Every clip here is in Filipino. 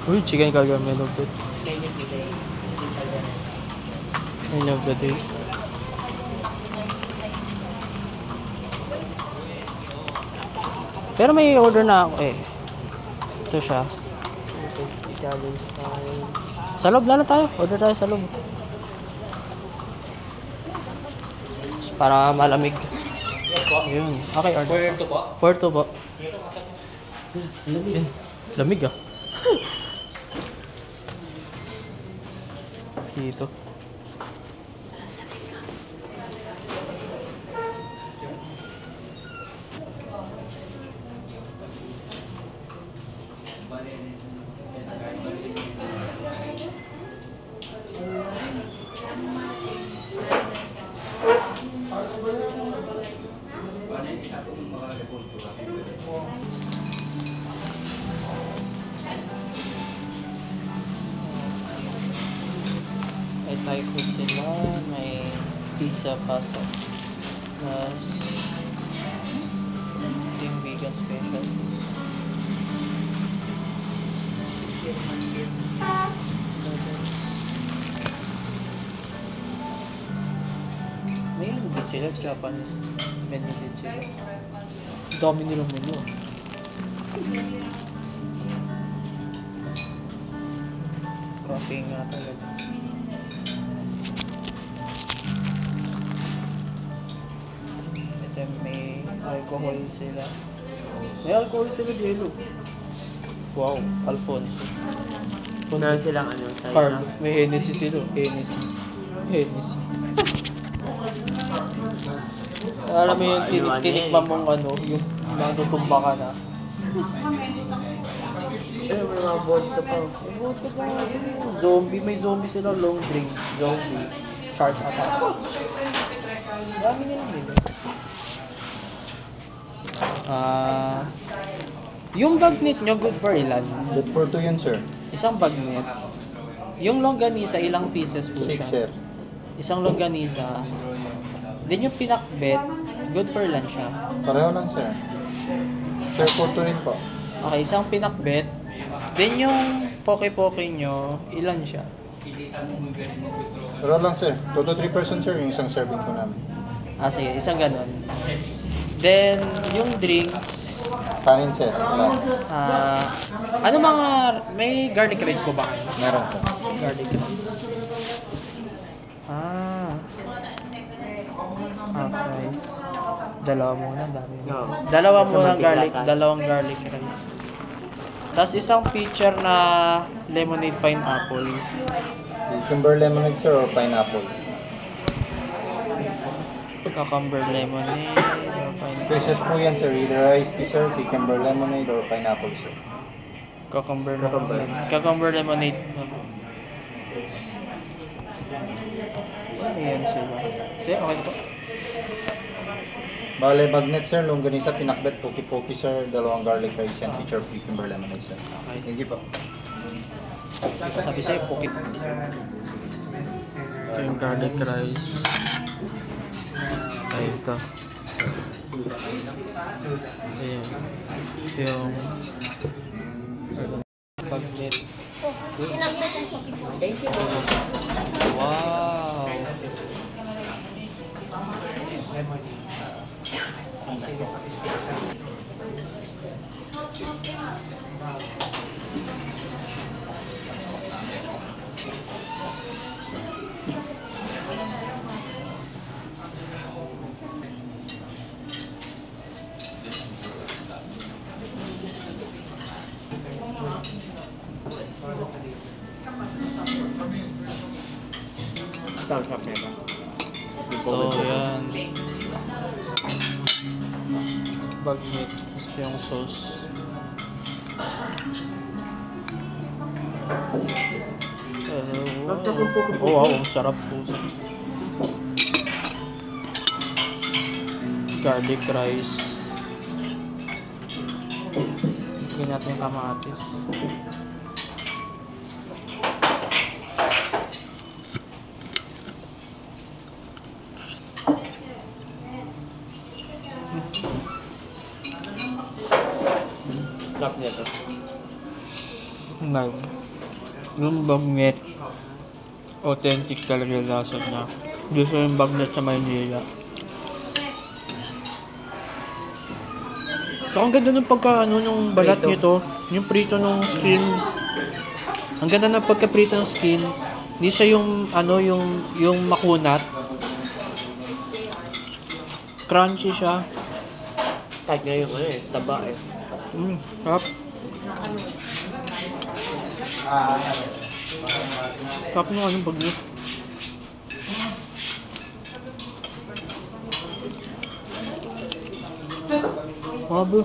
Uy, chicken calzone, I love that. I love that eh. Pero may order na ako eh. Ito siya. Italian style. Sa loob na tayo. Order tayo sa loob. Para malamig. Ayun. Okay, order. For two po. Lamig. Lamig ah. Dito. May Thai food sila, may pizza, pasta, plus yung vegan special. May ano din sila, Japanese menu din sila. Dami nilang menu. Coffee nga talaga. Ito may alcohol sila. May alcohol sila, Jello. Wow, Alfonso. Meron silang ano, Carb. May Hennessy sila. Hennessy. Alam mo yung tinikman mong ano, yung natutumba ka na. Pero may mga vodka pa. May vodka pa nga sila. Zombie. May zombie sila. Long drink. Zombie. Shark attack. Dami nilang nila. Yung bagnet nyo, good for ilan? Good for 2 yun, sir. Isang bagnet. Yung longganisa, ilang pieces po 6, siya? sir. Isang longganisa. Then yung pinakbet, good for ilan siya? Pareho lang, sir. Sir, for 2 rin po. Okay, isang pinakbet. Then yung poke-poke nyo, ilan siya? Pareho lang, sir. 2 to 3 person, sir, yung isang serving po namin. Sige, isang ganon. Then, yung drinks, Kanin, sir. Wala. ano mga, may garlic rice po ba kayo? Meron, sir. Garlic rice. Half rice. Dalawa muna, dami. No. Dalawa Sa muna mantika garlic, ka. dalawang garlic rice. Tapos isang pitcher na lemonade pineapple. Cucumber lemonade, sir, or pineapple? Cucumber lemonade or pineapple. Choices po yan, sir. Either iced tea, sir, cucumber lemonade, or pineapple, sir. Cucumber lemonade. Cucumber lemonade. Ayan sila. Sir, okay po. Bale, bagnet, sir, longganisa, pinakbet, poki-poki, sir, dalawang garlic rice, and feature cucumber lemonade, sir. Okay. Thank you po. Sabi sa'yo, pukit. Ito yung garlic rice. Ay, ito. Ayan. Ito yung bagnet. Thank you. Wow! Thumbs up na ba? Ito, yan. Bagnet. Tapos ito yung sauce. Wow, ang sarap po. Garlic rice. Lagyan natin yung kamatis. Sarap niya to. na yung bagnet. Authentic talaga yung lasa niya. Gusto yung bagnet sa Maynila. So, ang ganda ng pagka, nung balat Prito. nito. Yung prito ng skin. Ang ganda ng pagka-prito ng skin. Hindi siya yung, yung makunat. Crunchy siya. Kahit nga yung taba eh. Sarap. Sarap nung bagnet. Grabe.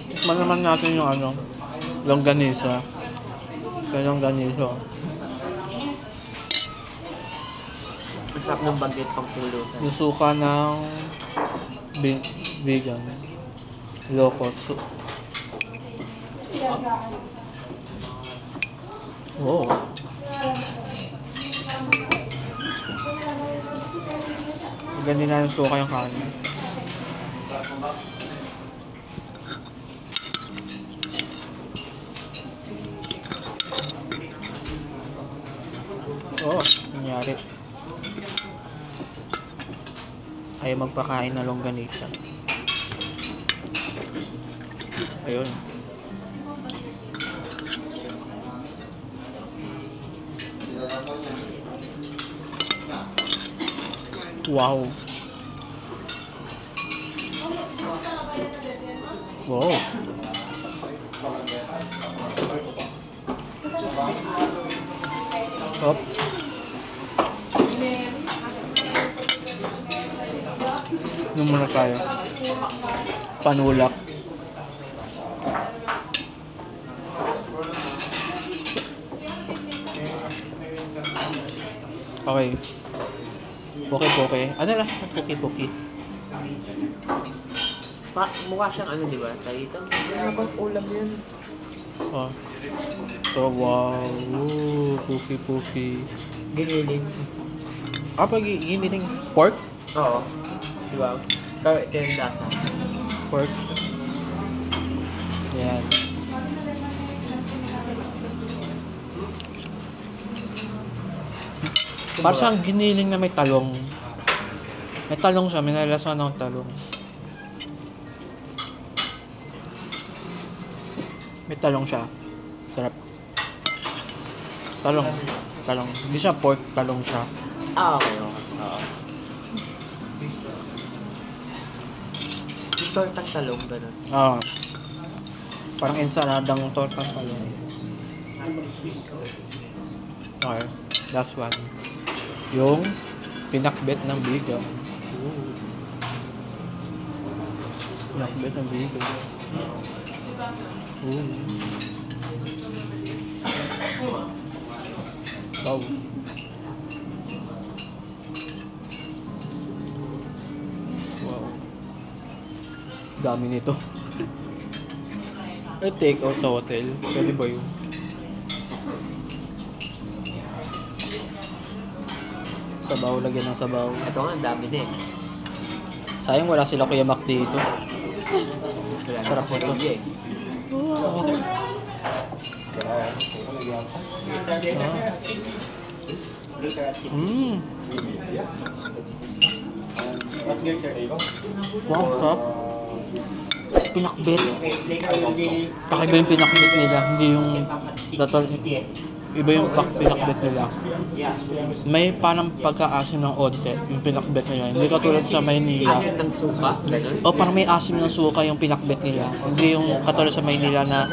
Tikman naman natin yung longganisa. Yung longganisa. Ang sarap ng baget pang pulutan. Yung suka ng vegan. Locos. Oh. Ganyan na yung suka yung kanin. Oh, nangyari. Ayaw magpakain na longganisa. Ayun. Wow. Wow. Hop. Ano muna tayo? Panulak. Okay. Poke-poke. Ano lang? Poke-poke. Mukha siyang di ba? Talito. Ano bang ulam yun? Oh. So, wow. Ooh, poke-poke. Giniling. Pag giniling pork? Oo. Di ba? Pero ito yung lasa. Pork. Yan. Parang siyang giniling na may talong. May talong siya, may nalasa ng talong. May talong siya. Sarap. Talong. Talong. Hindi siya pork, talong siya. Okay. Oo. Yung tortang talong, gano'n. Ah. Parang ensaladang tortang talong. Okay. Last one. Yung pinakbet ng biga. Pinakbet ng biga. Wow. Wow. Dami nito. Ay, take out sa hotel. Pwede ba yun? Sabaw, lagyan ng sabaw. Ito nga, ang dami na eh. Sayang wala sila Kuya Mac dito. Wala na Sarap sa nito. Korea eh. Wow, top. Pinakbet. Kakaiba yung pinakbet nila. Hindi yung datol. Iba yung pinakbet nila. May parang pagka-asim ng onte yung pinakbet nila. Hindi katulad sa Maynila. Asin ng suka, gano'n. O parang may asim ng suka yung pinakbet nila. Hindi yung katulad sa Maynila na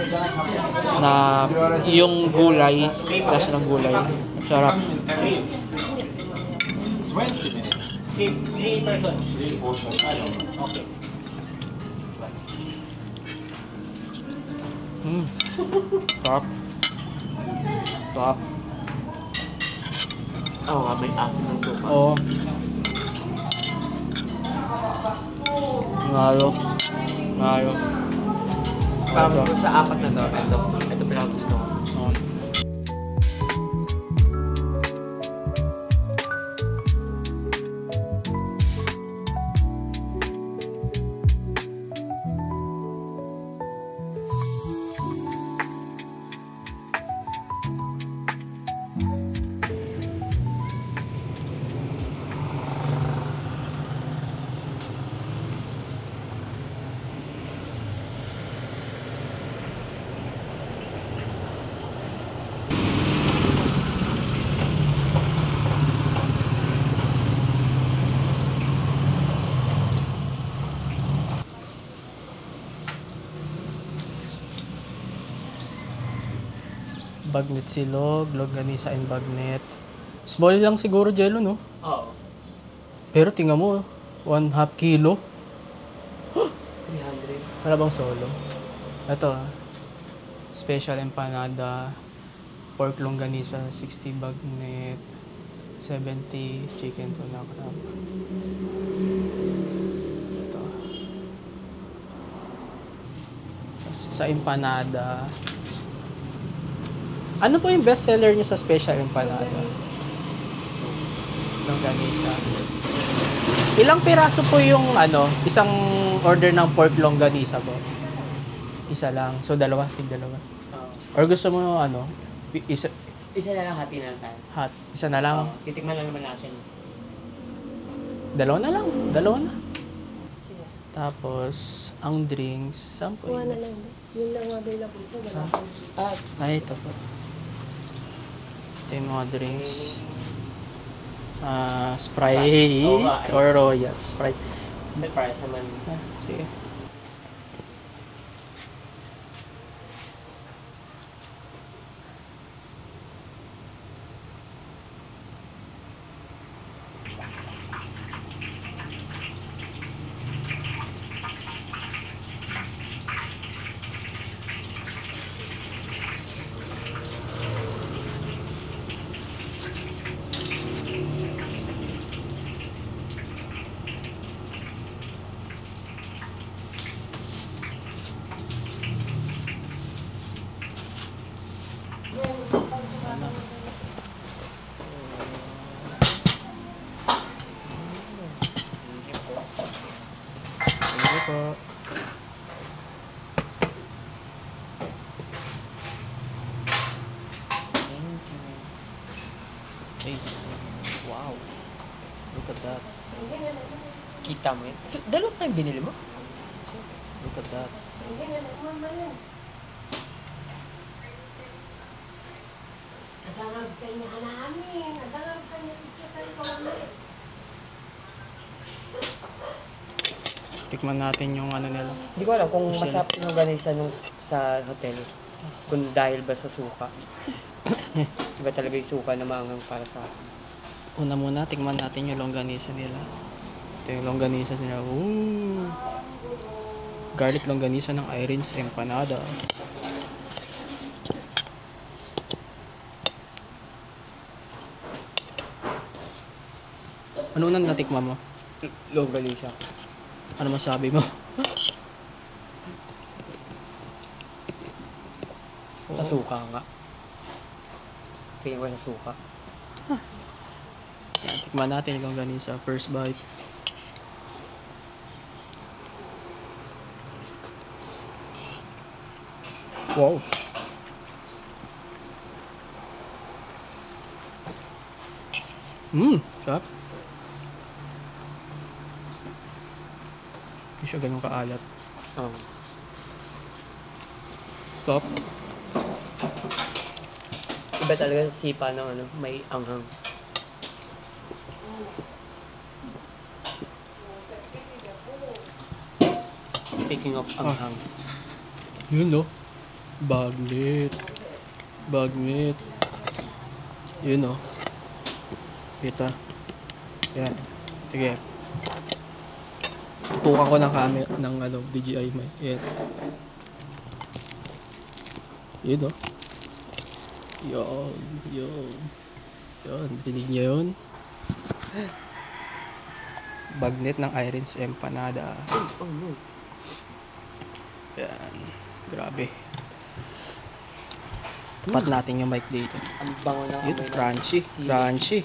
yung gulay, lasa ng gulay. Sarap. 20 minutes. 3 persons. 3 portions. Okay. Sarap. Sarap. Oo nga, may asin ng suka. Oo. Ngalo. Ngalo. Parang sa apat na to, ito pinaka gusto ko. Bagnet silog, longganisa and bagnet. Small lang siguro, Jello, no? Oo. Pero tingnan mo, 1/2 kilo. 300. Wala bang solo? Ito, special empanada, pork longganisa, 60 bagnet, 70 chicken tuna crab. Ito. Tapos sa empanada, ano po yung best seller niyo sa special empanada? Longganisa. Ilang piraso po yung isang order ng pork longganisa po? Isa lang. So dalawa, tig-dalawa. Oo. Or gusto mo isa Isa na lang hati na lang tayo. hot, isa na lang. Titikman lang naman natin. Dalawa na lang, dalawa na. Sige. Tapos ang drinks, saan po Kuha na yun? lang. Yun lang available po. Wala pa. Ay, ito po. Ito yung mga drinks. Sprite Oo nga, or Royal Sprite. May price naman. Sige. Thank you po. Hey, wow. Look at that. Kita mo yun. So, dalawa pa yung binili mo? Look at that. Nadangag kayo niya namin. Nadangag kayo niya namin. Tikman natin yung nila. Hindi ko alam kung Michelle. masarap yung ganisa nung sa hotel. Kung dahil ba sa suka. Iba talaga yung suka na maangang para sa akin. Una muna, tikman natin yung longganisa nila. Ito yung longganisa nila. Ooh! Garlic longganisa ng Irene's Empanada. Ano nang natikman mo? Longganisa. Ano masabi mo? Sa suka nga. Tingin ko sa suka. Yan, tikman natin yung longganisa. First bite. Wow! Sarap. Hindi siya ganun kaalat. Oo. Top. Iba talaga sa sipa ng may anghang. Speaking of anghang. Yun no. Bagnet. Bagnet. Yun no. Kita. Yan. Sige. Tutukan ko ng camera ng DJI mic. Yan. Yun no. Yun. Yun. Yun. Rinig niyo yun. Bagnet ng Irene's Empanada. Oh no. Yan. Grabe. Tapat natin yung mic dito. Ang bango ng Yun, amoy ng crunchy. sili. Crunchy.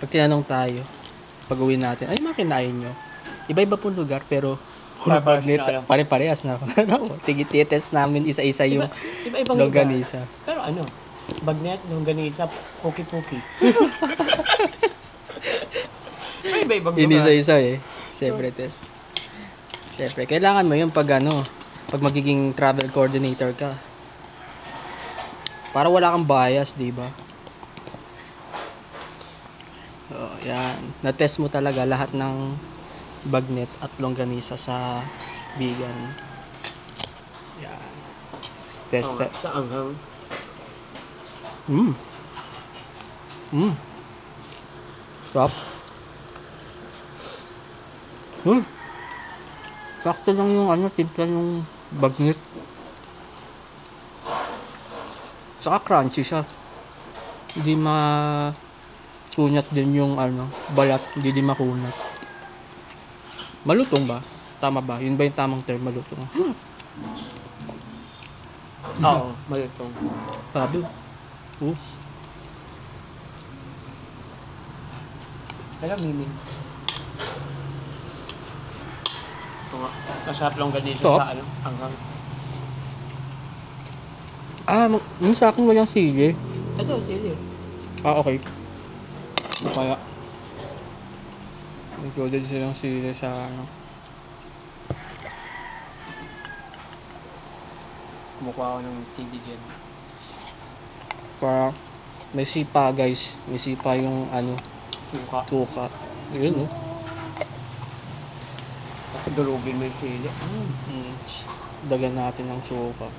Pag tinanong tayo, pag uwi natin, ay makinain nyo. Iba-iba pong lugar, pero puro Pare-parehas bagnet. na alam. Pare-parehas na. Tigit-test namin isa-isa yung Iba-ibang longganisa. lugar. Pero bagnet, longganisa, puki-puki. May iba-ibang lugar. Inisa-isa eh. Siyempre test. Siyempre, kailangan mo yung pag magiging travel coordinator ka. Para wala kang bias, di ba? Yan. Na-test mo talaga lahat ng bagnet at longganisa sa Vegan. Yan. Test. Oo nga, sa anghang. Mm. Mm. Sarap. Sakto lang yung timpla yung bagnet. Saka crunchy siya. Hindi kunat din yung balat, hindi din makunat. Malutong ba? Tama ba? Yun ba yung tamang term, malutong? Oo, malutong. Sabi. Pero meaning. Oo nga, masarap lang ganito Stop. sa anghang. Yung sa akin walang sili. Ito, sili. Okay. Kaya. Included silang sili sa Kumukuha ako ng sili dyan. Para may sipa guys. May sipa yung Suka. tuka. Yun Tapos durugin mo yung sili. Dagan natin ng suka.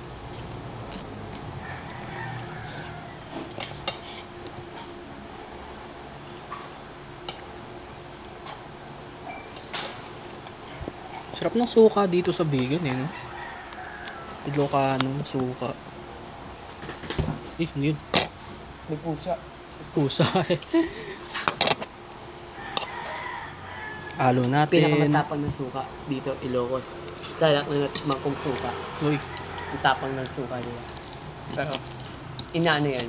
Sarap ng suka dito sa vegan no? Ilocano suka. Ano yun? May pusa. Pusa Halo natin. Pinakamatapang ng suka dito, Ilocos. Kaya na mangkong suka. Uy, Ang tapang ng suka nila. Pero, inaano yan?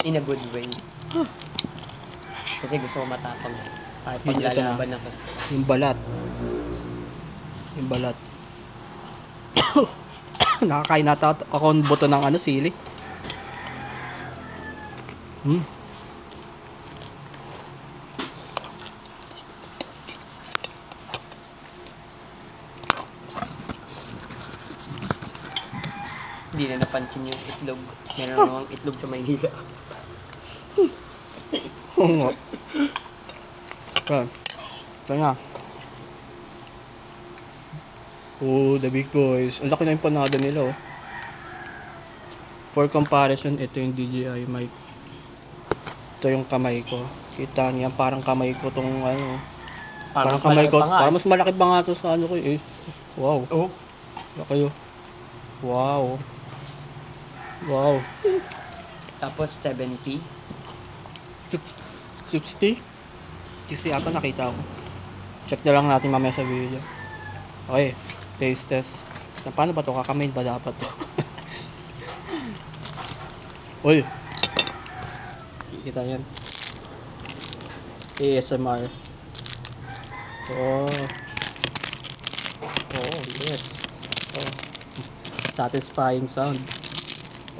In a good way. Kasi gusto ko matapang. Para Yun, ito na. paglalaban ako. yung balat. Yung balat. Nakakain nata ako ng buto ng sili. Hindi na napansin yung itlog. Meron namang itlog sa Maynila. Oo nga. Ito nga. Oh, the big boys. Ang laki na yung panada nila For comparison, ito yung DJI mic. Ito yung kamay ko. Kita niya, parang kamay ko tong Parang mas kamay malaki ko. pa nga, Parang mas malaki pa nga to sa ko eh. Wow. Oh. Laki Wow. Wow. Tapos 70. 60? 60 ata nakita ko. Check na lang natin mamaya sa video. Okay. Taste test. Paano ba to? Kakamain ba dapat to? Uy. Kita yan. ASMR. Oh. Oh, yes. Oh. Satisfying sound.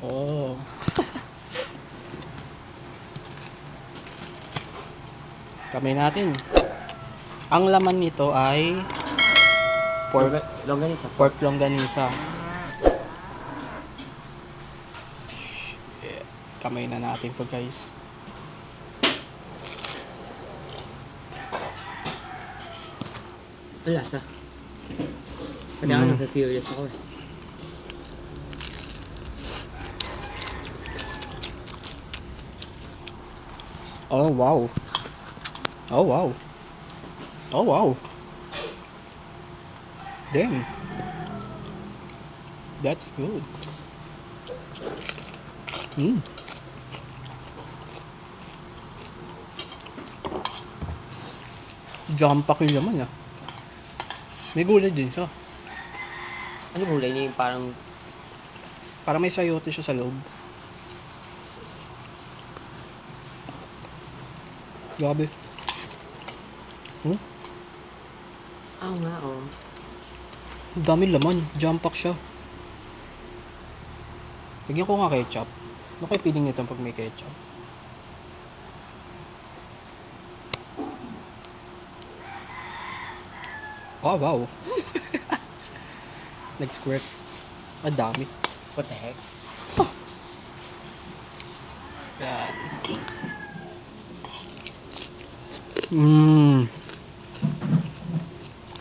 Oh. Kamay natin. Ang laman nito ay Longganisa. pork longganisa. Shit. Kamay na natin to guys. Ang lasa. Kaya ako nagka-curious ako eh. Oh wow. Oh wow. Oh wow. Damn. That's good. Jump pack yung laman May gulay din siya. Ano gulay niya yung Parang may sayote siya sa loob. Grabe. Oo nga, oh. Ang dami laman. Jump pack siya. Lagyan ko nga ketchup. Ano kayo feeling nito pag may ketchup? Oh, wow. Nag-squirt. Ang dami. What the heck? Yan.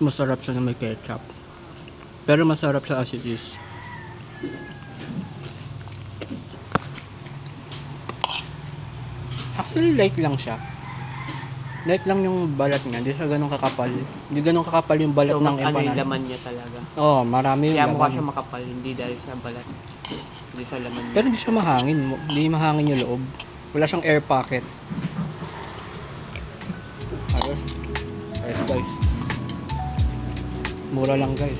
Masarap siya na may ketchup. Pero masarap sa as it is. Actually, light lang siya. Light lang yung balat niya. Hindi siya ganun kakapal. Hindi ganun kakapal yung balat So, ng mas ano yung empanada. laman niya talaga. Oo, marami yung Kaya mukha laman. siya makapal, hindi dahil sa balat. Hindi sa laman niya. Pero hindi siya mahangin. Hindi mahangin yung loob. Wala siyang air pocket. Ayos. Ayos guys. Mura lang guys.